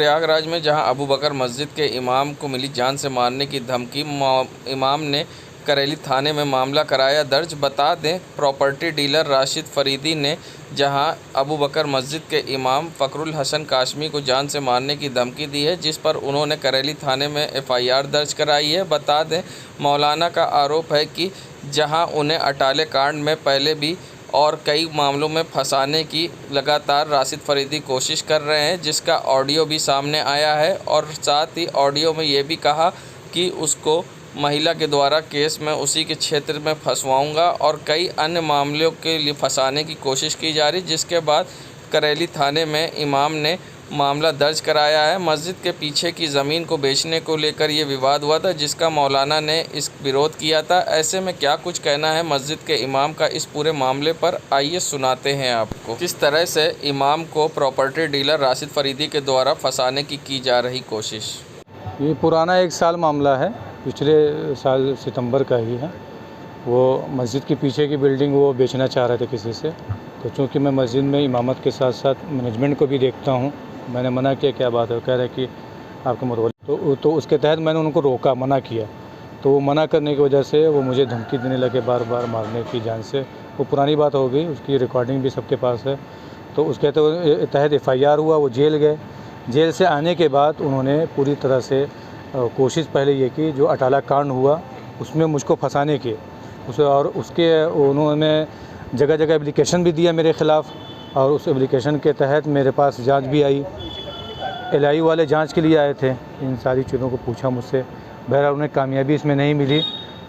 प्रयागराज में जहां अबू बकर मस्जिद के इमाम को मिली जान से मारने की धमकी, इमाम ने करेली थाने में मामला कराया दर्ज। बता दें, प्रॉपर्टी डीलर राशिद फरीदी ने जहां अबू बकर मस्जिद के इमाम फ़खरुल हसन काशमी को जान से मारने की धमकी दी है, जिस पर उन्होंने करेली थाने में एफआईआर दर्ज कराई है। बता दें, मौलाना का आरोप है कि जहां उन्हें अटाले कांड में पहले भी और कई मामलों में फंसाने की लगातार राशिद फरीदी कोशिश कर रहे हैं, जिसका ऑडियो भी सामने आया है। और साथ ही ऑडियो में ये भी कहा कि उसको महिला के द्वारा केस में उसी के क्षेत्र में फंसवाऊंगा और कई अन्य मामलों के लिए फंसाने की कोशिश की जा रही, जिसके बाद करेली थाने में इमाम ने मामला दर्ज कराया है। मस्जिद के पीछे की ज़मीन को बेचने को लेकर ये विवाद हुआ था, जिसका मौलाना ने इस विरोध किया था। ऐसे में क्या कुछ कहना है मस्जिद के इमाम का इस पूरे मामले पर, आइए सुनाते हैं आपको। किस तरह से इमाम को प्रॉपर्टी डीलर राशिद फरीदी के द्वारा फंसाने की जा रही कोशिश। ये पुराना 1 साल मामला है, पिछले साल सितंबर का ही है। वो मस्जिद के पीछे की बिल्डिंग वो बेचना चाह रहे थे किसी से, तो चूँकि मैं मस्जिद में इमामत के साथ साथ मैनेजमेंट को भी देखता हूँ, मैंने मना किया। क्या बात है? कह रहे कि आपके मुतवल्ली, तो उसके तहत मैंने उनको रोका, मना किया। तो वो मना करने की वजह से वो मुझे धमकी देने लगे, बार बार मारने की जान से। वो पुरानी बात हो गई, उसकी रिकॉर्डिंग भी सबके पास है। तो उसके तहत एफआईआर हुआ, वो जेल गए। जेल से आने के बाद उन्होंने पूरी तरह से कोशिश पहले ये की, जो अटाला कांड हुआ उसमें मुझको फंसाने की और उसके उन्होंने जगह जगह एप्लीकेशन भी दिया मेरे ख़िलाफ़, और उस एप्लीकेशन के तहत मेरे पास जांच भी आई। एलआई वाले जांच के लिए आए थे, इन सारी चीज़ों को पूछा मुझसे। बहरहाल उन्हें कामयाबी इसमें नहीं मिली।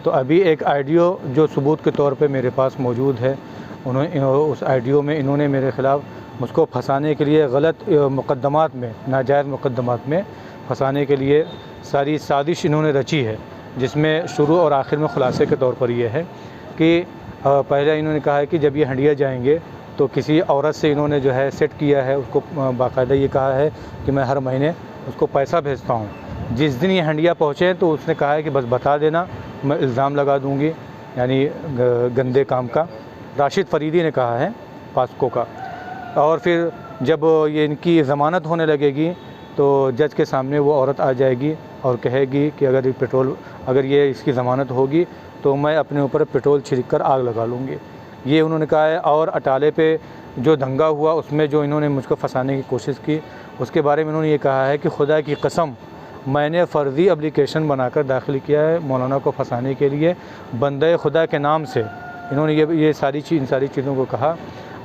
तो अभी एक ऑडियो जो सबूत के तौर पे मेरे पास मौजूद है, उस ऑडियो में इन्होंने मेरे ख़िलाफ़ मुझको फंसाने के लिए गलत मुकद्दमात में, नाजायज़ मुकद्दमात में फंसाने के लिए सारी साजिश इन्होंने रची है, जिसमें शुरू और आखिर में ख़ुलासे के तौर पर यह है कि पहले इन्होंने कहा है कि जब ये हंडिया जाएंगे तो किसी औरत से इन्होंने जो है सेट किया है, उसको बाकायदा ये कहा है कि मैं हर महीने उसको पैसा भेजता हूँ। जिस दिन ये हंडिया पहुँचे तो उसने कहा है कि बस बता देना, मैं इल्ज़ाम लगा दूँगी, यानी गंदे काम का। राशिद फरीदी ने कहा है, पास्को का। और फिर जब ये इनकी ज़मानत होने लगेगी तो जज के सामने वो औरत आ जाएगी और कहेगी कि अगर ये इसकी ज़मानत होगी तो मैं अपने ऊपर पेट्रोल छिड़क कर आग लगा लूँगी, ये उन्होंने कहा है। और अटाले पे जो दंगा हुआ उसमें जो इन्होंने मुझको फंसाने की कोशिश की, उसके बारे में इन्होंने ये कहा है कि खुदा की कसम मैंने फ़र्ज़ी एप्लीकेशन बनाकर दाखिल किया है मौलाना को फंसाने के लिए, बंदे खुदा के नाम से। इन्होंने इन सारी चीज़ों को कहा।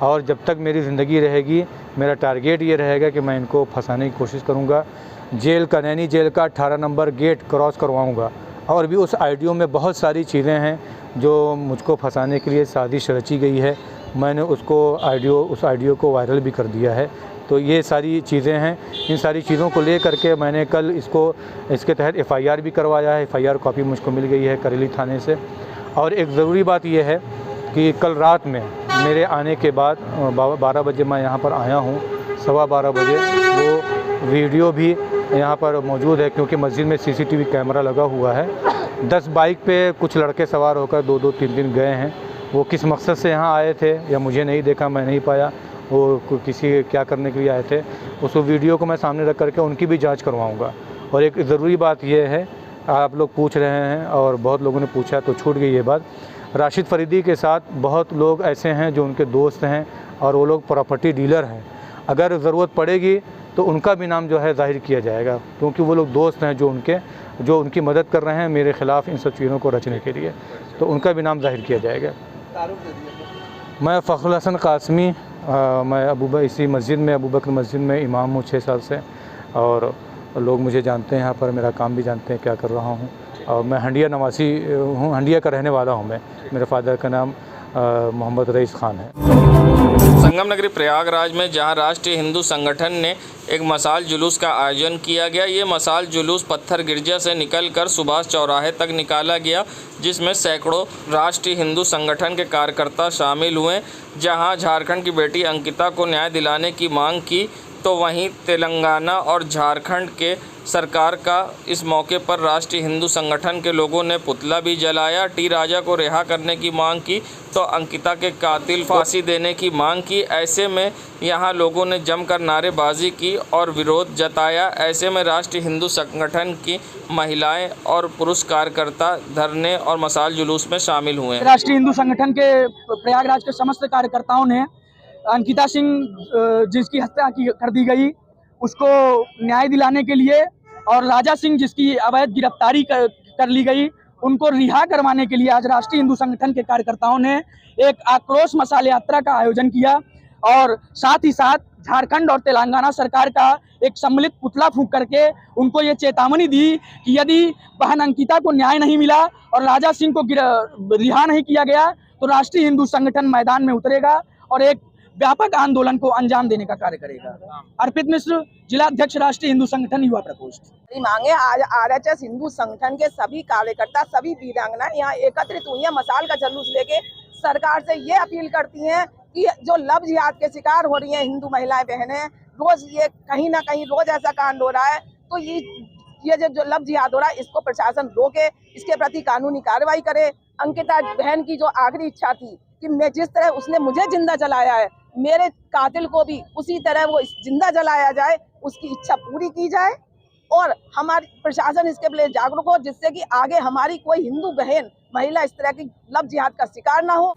और जब तक मेरी ज़िंदगी रहेगी मेरा टारगेट ये रहेगा कि मैं इनको फंसाने की कोशिश करूँगा। जेल का, नैनी जेल का 18 नंबर गेट क्रॉस करवाऊँगा। और भी उस ऑडियो में बहुत सारी चीज़ें हैं जो मुझको फंसाने के लिए साजिश रची गई है। मैंने उस ऑडियो को वायरल भी कर दिया है। तो ये सारी चीज़ें हैं। इन सारी चीज़ों को ले करके मैंने कल इसके तहत एफआईआर भी करवाया है। एफआईआर कॉपी मुझको मिल गई है करेली थाने से। और एक ज़रूरी बात यह है कि कल रात में मेरे आने के बाद 12 बजे मैं यहाँ पर आया हूँ, 12:15 बजे वो वीडियो भी यहाँ पर मौजूद है, क्योंकि मस्जिद में सीसीटीवी कैमरा लगा हुआ है। 10 बाइक पे कुछ लड़के सवार होकर 2-2, 3-3 गए हैं। वो किस मकसद से यहाँ आए थे या मुझे नहीं देखा, मैं नहीं पाया वो किसी क्या करने के लिए आए थे। उस वीडियो को मैं सामने रख करके उनकी भी जांच करवाऊँगा। और एक ज़रूरी बात यह है, आप लोग पूछ रहे हैं और बहुत लोगों ने पूछा तो छूट गई ये बात, राशिद फरीदी के साथ बहुत लोग ऐसे हैं जो उनके दोस्त हैं और वो लोग प्रॉपर्टी डीलर हैं। अगर ज़रूरत पड़ेगी तो उनका भी नाम जो है ज़ाहिर किया जाएगा, क्योंकि वो लोग दोस्त हैं जो उनकी मदद कर रहे हैं मेरे ख़िलाफ़ इन सब चीज़ों को रचने के लिए, तो उनका भी नाम ज़ाहिर किया जाएगा। मैं फ़खरुल हसन कासमी, मैं इसी मस्जिद में, अबू बकर मस्जिद में इमाम हूँ 6 साल से, और लोग मुझे जानते हैं, यहाँ पर मेरा काम भी जानते हैं क्या कर रहा हूँ। और मैं हंडिया नवासी हूँ, हंडिया का रहने वाला हूँ मैं। मेरे फादर का नाम मोहम्मद रईस खान है। संगम नगरी प्रयागराज में जहां राष्ट्रीय हिंदू संगठन ने एक मसाल जुलूस का आयोजन किया गया। ये मसाल जुलूस पत्थर गिरजा से निकलकर सुभाष चौराहे तक निकाला गया, जिसमें सैकड़ों राष्ट्रीय हिंदू संगठन के कार्यकर्ता शामिल हुए। जहां झारखंड की बेटी अंकिता को न्याय दिलाने की मांग की तो वहीं तेलंगाना और झारखंड के सरकार का इस मौके पर राष्ट्रीय हिंदू संगठन के लोगों ने पुतला भी जलाया। टी राजा को रिहा करने की मांग की तो अंकिता के कातिल फांसी देने की मांग की। ऐसे में यहाँ लोगों ने जमकर नारेबाजी की और विरोध जताया। ऐसे में राष्ट्रीय हिंदू संगठन की महिलाएं और पुरुष कार्यकर्ता धरने और मशाल जुलूस में शामिल हुए। राष्ट्रीय हिंदू संगठन के प्रयागराज के समस्त कार्यकर्ताओं ने अंकिता सिंह जिसकी हत्या कर दी गई उसको न्याय दिलाने के लिए और राजा सिंह जिसकी अवैध गिरफ्तारी कर ली गई उनको रिहा करवाने के लिए आज राष्ट्रीय हिंदू संगठन के कार्यकर्ताओं ने एक आक्रोश मशाल यात्रा का आयोजन किया और साथ ही साथ झारखंड और तेलंगाना सरकार का एक सम्मिलित पुतला फूंक करके उनको ये चेतावनी दी कि यदि बहन अंकिता को न्याय नहीं मिला और राजा सिंह को रिहा नहीं किया गया तो राष्ट्रीय हिंदू संगठन मैदान में उतरेगा और एक व्यापक आंदोलन को अंजाम देने का कार्य करेगा। अर्पित मिश्र, जिला अध्यक्ष राष्ट्रीय हिंदू संगठन युवा प्रकोष्ठ। मांगे आज आरएचएस हिंदू संगठन के सभी कार्यकर्ता सभी वीरांगना यहाँ एकत्रित हुई है। मशाल का जुलूस लेके सरकार से ये अपील करती हैं कि जो लव जिहाद के शिकार हो रही हैं हिंदू महिलाएं बहनें, रोज ये कहीं ना कहीं रोज ऐसा कांड हो रहा है, तो ये जो लव जिहाद हो रहा है इसको प्रशासन रोके, इसके प्रति कानूनी कार्रवाई करे। अंकिता बहन की जो आखिरी इच्छा थी कि मैं जिस तरह उसने मुझे जिंदा जलाया है मेरे कातिल को भी उसी तरह वो जिंदा जलाया जाए, उसकी इच्छा पूरी की जाए और हमारी प्रशासन इसके लिए जागरूक हो जिससे कि आगे हमारी कोई हिंदू बहन महिला इस तरह की लव जिहाद का शिकार ना हो।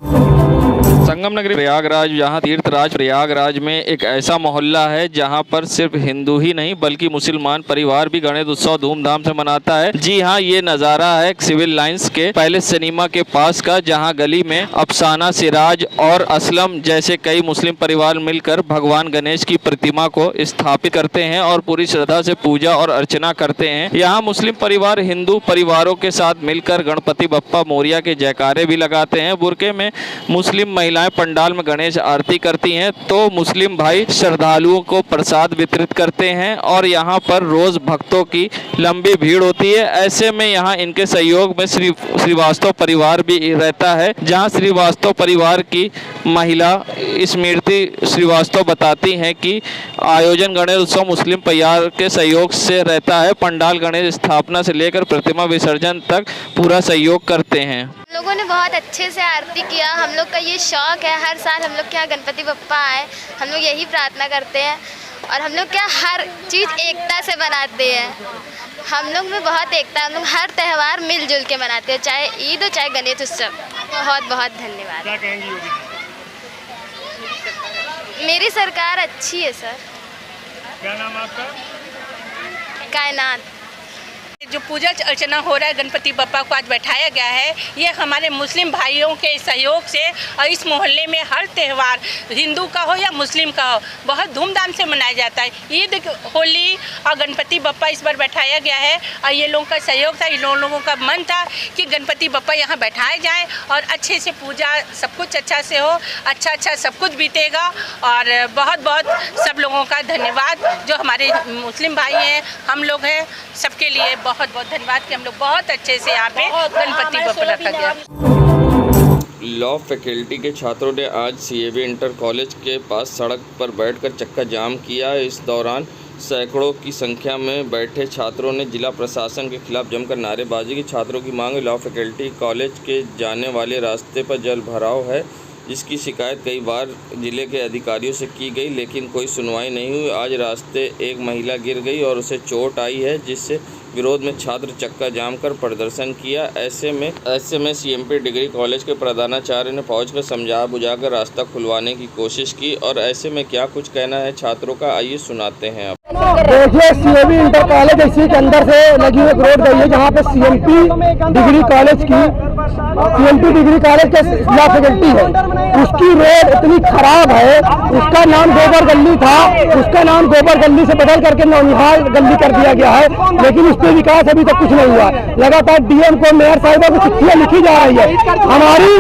संगम नगरी प्रयागराज, यहाँ तीर्थराज प्रयागराज में एक ऐसा मोहल्ला है जहाँ पर सिर्फ हिंदू ही नहीं बल्कि मुसलमान परिवार भी गणेश उत्सव धूमधाम से मनाता है। जी हाँ, ये नज़ारा है सिविल लाइंस के पहले सिनेमा के पास का, जहाँ गली में अफसाना, सिराज और असलम जैसे कई मुस्लिम परिवार मिलकर भगवान गणेश की प्रतिमा को स्थापित करते हैं और पूरी श्रद्धा से पूजा और अर्चना करते हैं। यहाँ मुस्लिम परिवार हिंदू परिवारों के साथ मिलकर गणपति बप्पा मोरिया के जयकारे भी लगाते हैं। बुरके में मुस्लिम महिलाएं पंडाल में गणेश आरती करती हैं तो मुस्लिम भाई श्रद्धालुओं को प्रसाद वितरित करते हैं और यहाँ पर रोज भक्तों की लंबी भीड़ होती है। ऐसे में यहाँ इनके सहयोग में श्रीवास्तव परिवार भी रहता है, जहाँ श्रीवास्तव परिवार की महिला स्मृति श्रीवास्तव बताती हैं कि आयोजन गणेश उत्सव मुस्लिम परिवार के सहयोग से रहता है। पंडाल गणेश स्थापना से लेकर प्रतिमा विसर्जन तक पूरा सहयोग करते हैं। लोगों ने बहुत अच्छे से आरती किया। हम लोग का ये शौक़ है, हर साल हम लोग के यहाँ गणपति बप्पा आए, हम लोग यही प्रार्थना करते हैं और हम लोग क्या हर चीज़ एकता से बनाते हैं। हम लोग में बहुत एकता, हम लोग हर त्यौहार मिलजुल के मनाते हैं, चाहे ईद हो चाहे गणेश उत्सव। बहुत बहुत धन्यवाद। क्या कहेंगी योगी जी? मेरी सरकार अच्छी है सर। क्या नाम आपका? कायनात। जो पूजा अर्चना हो रहा है गणपति बप्पा को आज बैठाया गया है, ये हमारे मुस्लिम भाइयों के सहयोग से और इस मोहल्ले में हर त्यौहार हिंदू का हो या मुस्लिम का हो बहुत धूमधाम से मनाया जाता है। ईद, होली और गणपति बप्पा इस बार बैठाया गया है और ये लोगों का सहयोग था, इन लोगों का मन था कि गणपति बप्पा यहाँ बैठाए जाए और अच्छे से पूजा सब कुछ अच्छा से हो, अच्छा सब कुछ बीतेगा। और बहुत बहुत सब लोगों का धन्यवाद जो हमारे मुस्लिम भाई हैं, हम लोग हैं, सबके लिए बहुत बहुत धन्यवाद कि हम लोग बहुत अच्छे से यहाँ पे गणपति बप्पा रखा गया। लॉ फैकल्टी के छात्रों ने आज सीएवी इंटर कॉलेज के पास सड़क पर बैठकर चक्का जाम किया। इस दौरान सैकड़ों की संख्या में बैठे छात्रों ने जिला प्रशासन के खिलाफ जमकर नारेबाजी की। छात्रों की मांग लॉ फैकल्टी कॉलेज के जाने वाले रास्ते पर जल भराव है, जिसकी शिकायत कई बार जिले के अधिकारियों से की गई लेकिन कोई सुनवाई नहीं हुई। आज रास्ते एक महिला गिर गई और उसे चोट आई है, जिससे विरोध में छात्र चक्का जाम कर प्रदर्शन किया। ऐसे में सीएमपी डिग्री कॉलेज के प्रधानाचार्य ने पहुंचकर समझा बुझाकर रास्ता खुलवाने की कोशिश की और ऐसे में क्या कुछ कहना है छात्रों का, आइए सुनाते हैं आप। देखिए, सीएवी इंटर कॉलेज इसी के अंदर से लगी हुई रोड गई है जहाँ पे सीएमपी डिग्री कॉलेज के लॉ फैकल्टी है, उसकी रोड इतनी खराब है। उसका नाम गोबर गली था, उसका नाम गोबर गली से बदल करके नौनिहाल गली कर दिया गया है, लेकिन उस पर विकास अभी तक कुछ नहीं हुआ। लगातार डीएम को, मेयर साहिबा को चिट्ठियां लिखी जा रही है। हमारी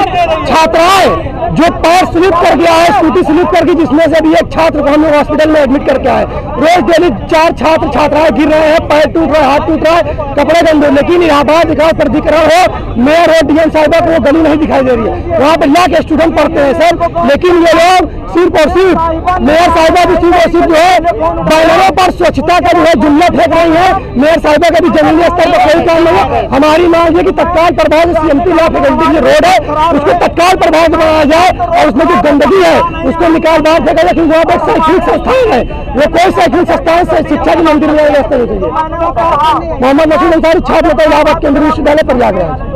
छात्राएं जो पैर स्लिप कर गया है, स्कूटी स्लिप करके, जिसमें से भी एक छात्र को हम लोग हॉस्पिटल में एडमिट करके आए। रोज डेली 4 छात्र छात्राएं गिर रहे हैं, पैर टूट रहे, हाथ टूट रहा है, कपड़े गंदे। लेकिन यहाँ विकास प्राधिकरण हो, मेयर हो, पीएम साहिबा को वो गली नहीं दिखाई दे रही है। वहाँ पे लाख स्टूडेंट पढ़ते हैं सर, लेकिन ये लोग सिर्फ और सिर्फ मेयर साहिबा भी सिर्फ और सिर्फ जो है बैनरों पर स्वच्छता का जो है जुमला फेंक रही है। मेयर साहिबा का भी जमीनी स्तर पर कोई काम नहीं है। हमारी मांग है कि तत्काल प्रभाव से CMT लॉ फैकल्टी की रोड है उसको तत्काल प्रभाव से बनाया जाए और उसमें जो गंदगी है उसको निकाल बाहर फेंका जाए, क्योंकि वहाँ पर शैक्षणिक संस्थान है, वो कोई शैक्षणिक संस्थान से शिक्षा की मंदिर में व्यवस्था नहीं चाहिए। मोहम्मद नसीम अंसारी, छात्र नेता, इलाहाबाद केंद्रीय विश्वविद्यालय, प्रयागराज।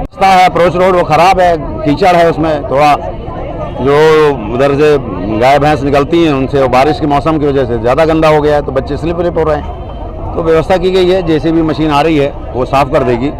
रास्ता है, अप्रोच रोड वो खराब है, कीचड़ है उसमें थोड़ा, जो उधर से गाय भैंस निकलती हैं उनसे बारिश के मौसम की वजह से ज़्यादा गंदा हो गया है, तो बच्चे स्लिप हो रहे हैं। तो व्यवस्था की गई है, जैसे भी मशीन आ रही है वो साफ कर देगी।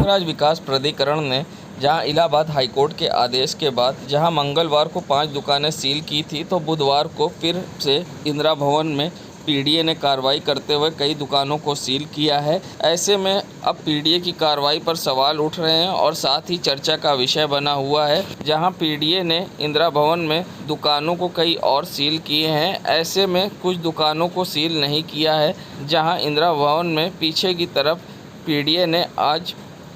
राज्य विकास प्राधिकरण ने जहां इलाहाबाद हाईकोर्ट के आदेश के बाद जहां मंगलवार को 5 दुकानें सील की थी, तो बुधवार को फिर से इंदिरा भवन में पीडीए ने कार्रवाई करते हुए कई दुकानों को सील किया है। ऐसे में अब पीडीए की कार्रवाई पर सवाल उठ रहे हैं और साथ ही चर्चा का विषय बना हुआ है। जहां पीडीए ने इंदिरा भवन में दुकानों को कई और सील किए हैं, ऐसे में कुछ दुकानों को सील नहीं किया है। जहां इंदिरा भवन में पीछे की तरफ पीडीए ने आज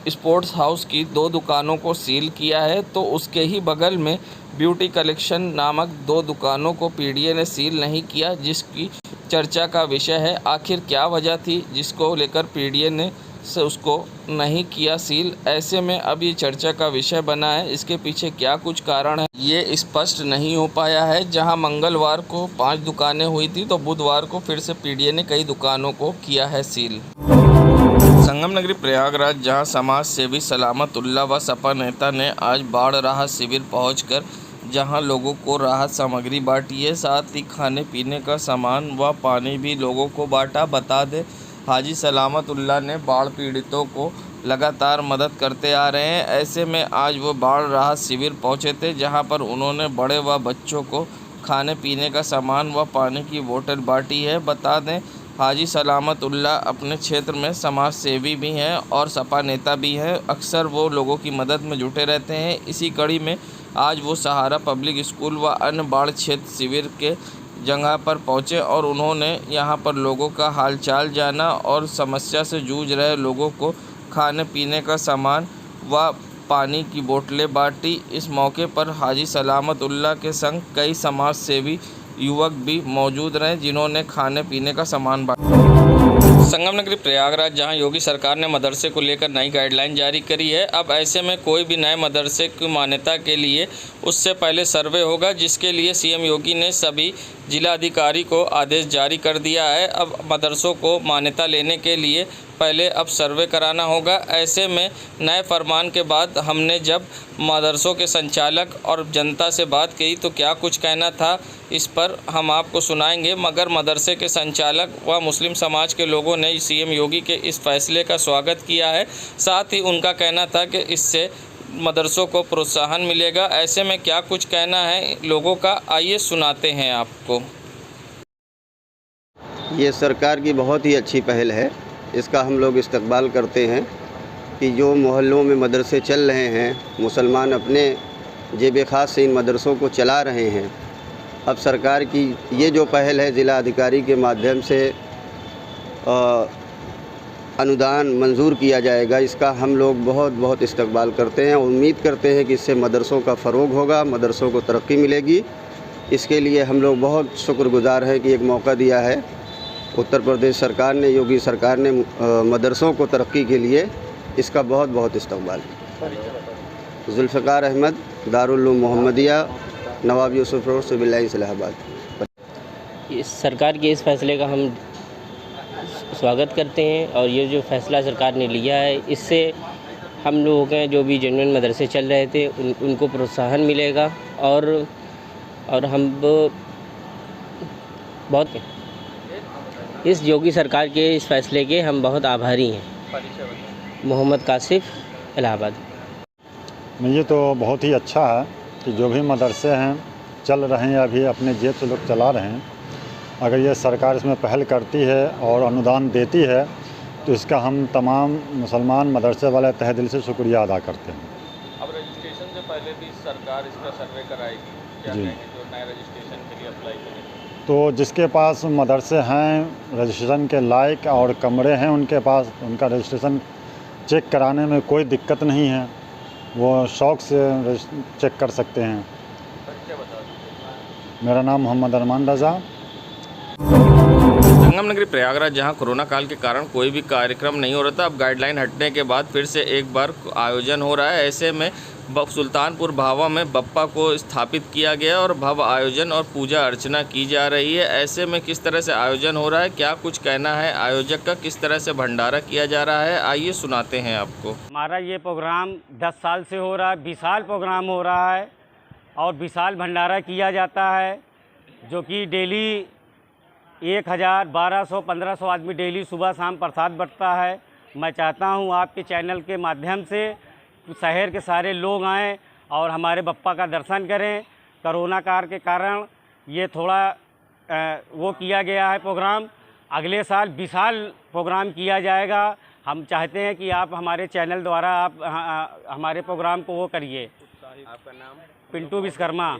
स्पोर्ट्स हाउस की 2 दुकानों को सील किया है, तो उसके ही बगल में ब्यूटी कलेक्शन नामक 2 दुकानों को पीडीए ने सील नहीं किया, जिसकी चर्चा का विषय है। आखिर क्या वजह थी जिसको लेकर पीडीए ने से उसको नहीं किया सील? ऐसे में अब ये चर्चा का विषय बना है। इसके पीछे क्या कुछ कारण है ये स्पष्ट नहीं हो पाया है। जहां मंगलवार को 5 दुकानें हुई थी, तो बुधवार को फिर से पीडीए ने कई दुकानों को किया है सील। संगम नगरी प्रयागराज, जहां समाज सेवी सलामतुल्लाह व सपा नेता ने आज बाढ़ राहत शिविर पहुंचकर जहां लोगों को राहत सामग्री बांटी है, साथ ही खाने पीने का सामान व पानी भी लोगों को बांटा। बता दें, हाजी सलामतुल्लाह ने बाढ़ पीड़ितों को लगातार मदद करते आ रहे हैं। ऐसे में आज वो बाढ़ राहत शिविर पहुंचे थे, जहां पर उन्होंने बड़े व बच्चों को खाने पीने का सामान व पानी की बोतल बांटी है। बता दें, हाजी सलामतुल्लाह अपने क्षेत्र में समाज सेवी भी हैं और सपा नेता भी हैं। अक्सर वो लोगों की मदद में जुटे रहते हैं। इसी कड़ी में आज वो सहारा पब्लिक स्कूल व अन्य बाढ़ क्षेत्र शिविर के जगह पर पहुंचे और उन्होंने यहां पर लोगों का हालचाल जाना और समस्या से जूझ रहे लोगों को खाने पीने का सामान व पानी की बोतलें बांटी। इस मौके पर हाजी सलामतुल्लाह के संग कई समाज सेवी युवक भी मौजूद रहे, जिन्होंने खाने पीने का सामान बांटा। संगम नगरी प्रयागराज, जहां योगी सरकार ने मदरसे को लेकर नई गाइडलाइन जारी करी है। अब ऐसे में कोई भी नए मदरसे की मान्यता के लिए उससे पहले सर्वे होगा, जिसके लिए सीएम योगी ने सभी जिलाधिकारी को आदेश जारी कर दिया है। अब मदरसों को मान्यता लेने के लिए पहले अब सर्वे कराना होगा। ऐसे में नए फरमान के बाद हमने जब मदरसों के संचालक और जनता से बात की तो क्या कुछ कहना था, इस पर हम आपको सुनाएंगे। मगर मदरसे के संचालक व मुस्लिम समाज के लोगों ने सीएम योगी के इस फैसले का स्वागत किया है। साथ ही उनका कहना था कि इससे मदरसों को प्रोत्साहन मिलेगा। ऐसे में क्या कुछ कहना है लोगों का, आइए सुनाते हैं आपको। ये सरकार की बहुत ही अच्छी पहल है, इसका हम लोग इस्तकबाल करते हैं कि जो मोहल्लों में मदरसे चल रहे हैं, मुसलमान अपने जेब ख़ास से इन मदरसों को चला रहे हैं। अब सरकार की ये जो पहल है, ज़िला अधिकारी के माध्यम से अनुदान मंजूर किया जाएगा, इसका हम लोग बहुत इस्तकबाल करते हैं। उम्मीद करते हैं कि इससे मदरसों का फ़रोग़ होगा, मदरसों को तरक्की मिलेगी। इसके लिए हम लोग बहुत शुक्रगुज़ार हैं कि एक मौका दिया है उत्तर प्रदेश सरकार ने, योगी सरकार ने मदरसों को तरक्की के लिए। इसका बहुत इस्तकबाल। Zulfikar Ahmad, Darul Uloom Mohammadia, Nawab Yusuf road, civil lines, Allahabad. इस सरकार के इस फैसले का हम स्वागत करते हैं और ये जो फैसला सरकार ने लिया है, इससे हम लोगों के जो भी जेन्युइन मदरसे चल रहे थे उनको प्रोत्साहन मिलेगा और हम बहुत इस योगी सरकार के इस फैसले के हम बहुत आभारी हैं। मोहम्मद कासिफ, इलाहाबाद। ये तो बहुत ही अच्छा है कि जो भी मदरसे हैं चल रहे हैं, अभी अपने जेब से लोग चला रहे हैं। अगर ये सरकार इसमें पहल करती है और अनुदान देती है तो इसका हम तमाम मुसलमान मदरसे वाले तहे दिल से शुक्रिया अदा करते हैं। अब रजिस्ट्रेशन से पहले भी सरकार इसका सर्वे कराएगी, क्या कहेंगे जो नए रजिस्ट्रेशन के लिए अप्लाई करेंगे? तो जिसके पास मदरसे हैं रजिस्ट्रेशन के लायक और कमरे हैं उनके पास, उनका रजिस्ट्रेशन चेक कराने में कोई दिक्कत नहीं है, वो शौक़ से चेक कर सकते हैं। मेरा नाम मोहम्मद अरमान रज़ा। संगम नगरी प्रयागराज, जहां कोरोना काल के कारण कोई भी कार्यक्रम नहीं हो रहा था, अब गाइडलाइन हटने के बाद फिर से एक बार आयोजन हो रहा है। ऐसे में सुल्तानपुर भावा में बप्पा को स्थापित किया गया और भव्य आयोजन और पूजा अर्चना की जा रही है। ऐसे में किस तरह से आयोजन हो रहा है, क्या कुछ कहना है आयोजक का, किस तरह से भंडारा किया जा रहा है, आइए सुनाते हैं आपको। हमारा ये प्रोग्राम 10 साल से हो रहा है, विशाल प्रोग्राम हो रहा है और विशाल भंडारा किया जाता है, जो कि डेली 1000, 1200, 1500 आदमी डेली सुबह शाम प्रसाद बंटता है। मैं चाहता हूँ आपके चैनल के माध्यम से शहर के सारे लोग आएं और हमारे बप्पा का दर्शन करें। कोरोना काल के कारण ये थोड़ा वो किया गया है प्रोग्राम, अगले साल विशाल प्रोग्राम किया जाएगा। हम चाहते हैं कि आप हमारे चैनल द्वारा आप हमारे प्रोग्राम को वो करिए। आपका नाम? पिंटू विश्वकर्मा।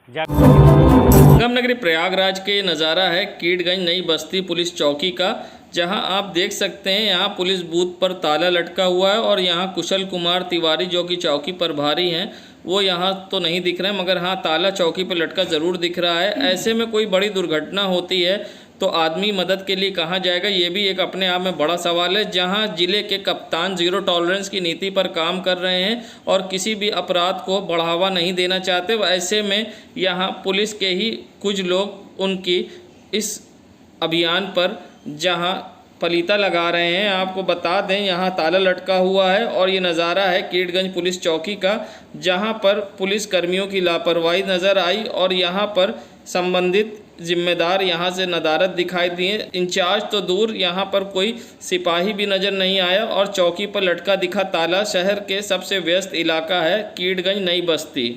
संगम नगरी प्रयागराज के नज़ारा है कीटगंज नई बस्ती पुलिस चौकी का, जहां आप देख सकते हैं यहां पुलिस बूथ पर ताला लटका हुआ है और यहां कुशल कुमार तिवारी जो कि चौकी प्रभारी हैं वो यहां तो नहीं दिख रहे हैं, मगर हाँ ताला चौकी पर लटका ज़रूर दिख रहा है। ऐसे में कोई बड़ी दुर्घटना होती है तो आदमी मदद के लिए कहाँ जाएगा, ये भी एक अपने आप में बड़ा सवाल है। जहां जिले के कप्तान जीरो टॉलरेंस की नीति पर काम कर रहे हैं और किसी भी अपराध को बढ़ावा नहीं देना चाहते, ऐसे में यहां पुलिस के ही कुछ लोग उनकी इस अभियान पर जहां पलीता लगा रहे हैं। आपको बता दें यहाँ ताला लटका हुआ है और ये नज़ारा है कीटगंज पुलिस चौकी का, जहाँ पर पुलिस कर्मियों की लापरवाही नज़र आई और यहाँ पर संबंधित जिम्मेदार यहाँ से नदारत दिखाई दिए। इंचार्ज तो दूर, यहाँ पर कोई सिपाही भी नज़र नहीं आया और चौकी पर लटका दिखा ताला। शहर के सबसे व्यस्त इलाका है कीटगंज नई बस्ती।